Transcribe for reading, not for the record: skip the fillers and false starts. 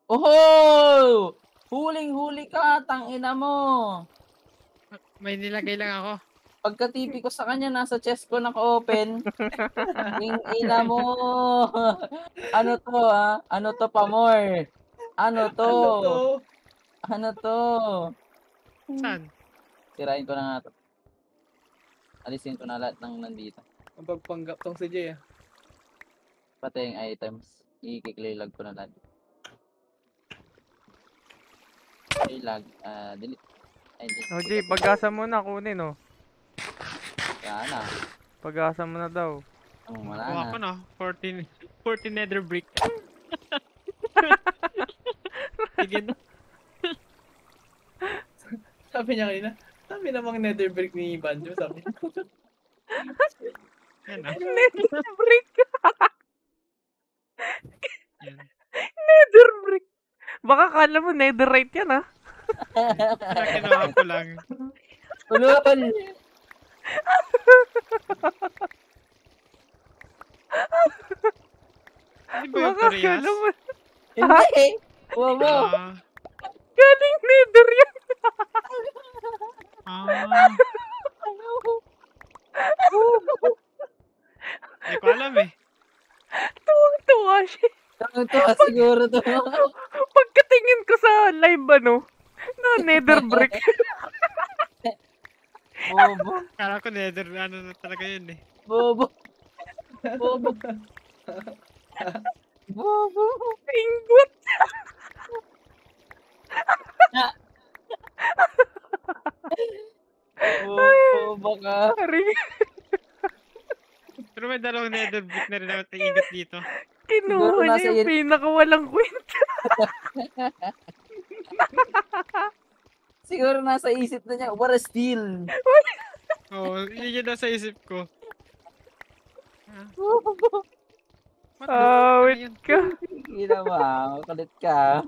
Oh! Huling-huli ka, tangina mo. May nilagay lang ako. Pagka-TP ko sa kanya, nasa chest ko naka-open. Ina mo. Ano to, ha? Ano to, Pamor? Ano to? Ano to? Ano to? Saan? Sirain ko na nga to. Alisin ko na lahat ng nandito. Ang pagpanggap tong si Jay, ah. Pati yung items. I-clear ko na lahat. Clear delete. Ay, hindi. O, Jay, pag-asa mo na kunin, oh. Kaya na. Pag-asa mo na daw. Wala Kuha na. ko na. 14 nether brick. Sige na. Sabi niya kanina, sabi namang nether brick ni Banjo, sabi niya. Yan ah. Nether brick! Yan. Nether brick! Baka kala mo netherite yan, ah. Kaya kinuha ko lang. Ulol! Hindi ba yung Baka Koreas? kala mo. Hindi! Bobo! Ah. Galing nether yan. Ah. Hindi ko alam eh. Tuwang-tuwa siya. Tuwa siguro to. Pagkatingin ko sa live, ano, na nether brick. Bobo. Kala ko nether ano na talaga yun eh. Bobo. Bobo. Bobo. Ingot. Bobo ka. Ari, Pero may dalawang nether brick na rin ako tingigat dito. kinuha niya nasa yung ir- pinakawalang kwenta. Siguro nasa isip na niya, what a steal. Oo, yun yung nasa isip ko. What the fuck? Ano Awit yun? ka. Ginawa, kalit ka.